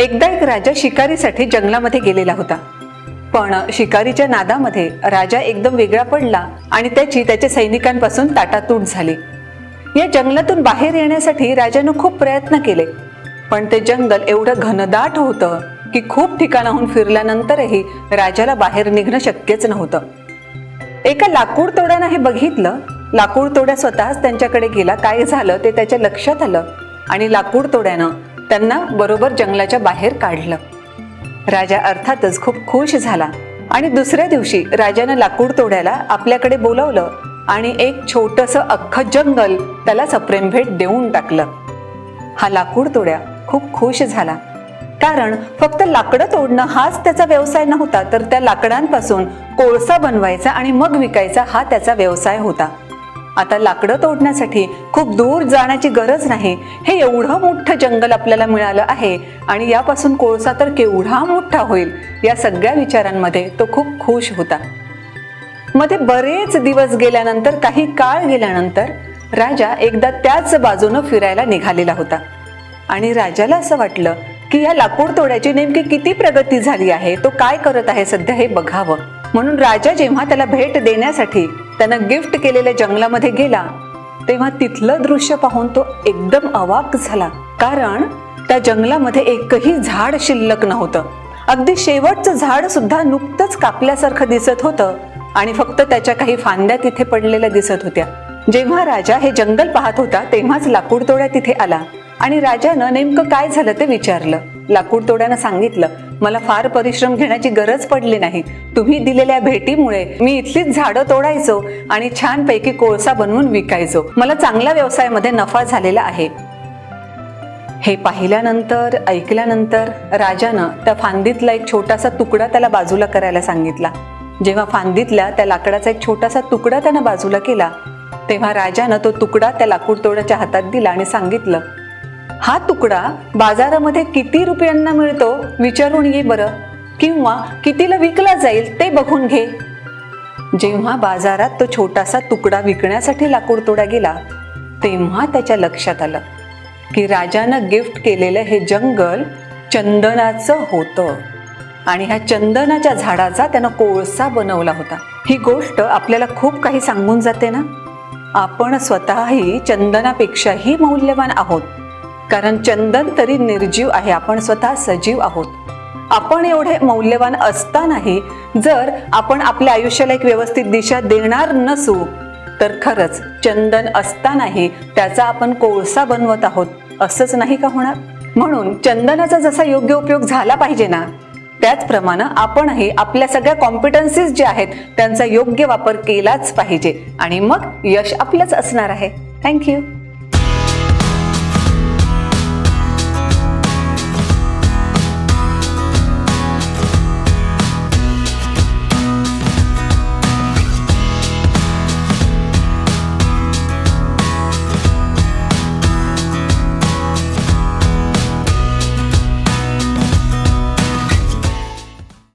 एकदा एक राजा शिकारीसाठी जंगलामध्ये गेलेला होता, पण शिकारीच्या नादामध्ये राजा एकदम वेगळा पडला आणि त्याच्या सैनिकांपासून ताटातूट झाली। या जंगलातून बाहेर येण्यासाठी राजाने खूप प्रयत्न केले, पण ते जंगल एवढं घनदाट होतं की खूप ठिकाणाहून फिरल्यानंतरही राजाला बाहेर निघणं शक्यच नव्हतं। एका लाकूड तोड्यानं हे बघितलं। लाकूड तोड्या स्वतःच त्यांच्याकडे गेला। काय झालं ते त्याच्या लक्षात आलं आणि लाकूड तोड्यानं त्यांना बरोबर जंगलाच्या बाहेर काढलं। राजा अर्थातच खूप खुश झाला आणि दुसऱ्या दिवशी राजाने लाकूड तोड्याला आपल्याकडे बोलावलं आणि एक छोटंसं अख्खं जंगल त्याला सप्रेम भेट देऊन टाकलं। हा लाकूड तोड्या खूप खुश झाला, कारण फक्त लाकडं तोडणं हाच त्याचा व्यवसाय नव्हता, तर त्या लाकडांपासून कोळसा बनवायचा आणि मग विकायचा हा त्याचा व्यवसाय होता। आता लाकडं तोडण्यासाठी खूप दूर जाण्याची गरज नाही। हे एवढं मोठं जंगल आपल्याला मिळालं आहे आणि यापासून कोळसा तर केवढा मोठा होईल, या सगळ्या विचारांमध्ये तो खूप खुश होता। मध्ये बरेच दिवस गेल्यानंतर, काही काळ गेल्यानंतर राजा एकदा त्याच बाजूने फिरायला निघालेला होता आणि राजाला असं वाटलं की या लाकूड तोड्याची नेमकी किती प्रगती झाली आहे, तो काय करत आहे सध्या हे बघावं। म्हणून राजा जेव्हा त्याला भेट देण्यासाठी त्यानं गिफ्ट केलेल्या जंगलामध्ये गेला, तेव्हा तिथलं दृश्य पाहून तो एकदम अवाक झाला, कारण त्या जंगलामध्ये एकही झाड शिल्लक नव्हतं। अगदी शेवटचं झाड सुद्धा नुकतंच कापल्यासारखं दिसत होतं आणि फक्त त्याच्या काही फांद्या तिथे पडलेल्या दिसत होत्या। जेव्हा राजा हे जंगल पाहत होता तेव्हाच लाकूड तोड्या तिथे आला आणि राजानं नेमकं काय झालं ते विचारलं। लाकूड तोड्यानं सांगितलं, मला फार परिश्रम घेण्याची गरज पडली नाही। तुम्ही दिलेल्या भेटीमुळे मी इथलीच झाडं तोडायचो आणि छानपैकी कोळसा बनवून विकायचो। मला चांगल्या व्यवसायामध्ये नफा झालेला आहे। हे पाहिल्यानंतर, ऐकल्यानंतर राजानं त्या फांदीतला एक छोटासा तुकडा त्याला बाजूला करायला सांगितला। जेव्हा फांदीतल्या त्या लाकडाचा एक छोटासा तुकडा त्यानं बाजूला केला, तेव्हा राजानं तो तुकडा त्या लाकूड तोड्याच्या हातात दिला आणि सांगितलं, हा तुकडा बाजारामध्ये किती रुपयांना मिळतो विचारून ये बरं, किंवा कितीला विकला जाईल ते बघून घे। जेव्हा बाजारात तो छोटासा तुकडा विकण्यासाठी लाकूड तोडा गेला, तेव्हा त्याच्या लक्षात आलं की राजानं गिफ्ट केलेलं हे जंगल चंदनाचं होतं आणि ह्या चंदनाच्या झाडाचा त्यानं कोळसा बनवला होता। ही गोष्ट आपल्याला खूप काही सांगून जाते ना। आपण स्वतःही चंदनापेक्षाही मौल्यवान आहोत, कारण चंदन तरी निर्जीव आहे, आपण स्वतः सजीव आहोत। आपण एवढे मौल्यवान असतानाही जर आपण आपल्या आयुष्याला एक व्यवस्थित दिशा देणार नसू, तर खरंच चंदन असतानाही त्याचा आपण कोळसा बनवत आहोत असंच नाही का होणार। म्हणून चंदनाचा जसा योग्य उपयोग झाला पाहिजे ना, त्याचप्रमाणे आपणही आपल्या सगळ्या कॉम्पिटन्सीज जे आहेत त्यांचा योग्य वापर केलाच पाहिजे आणि मग यश आपलंच असणार आहे। थँक्यू।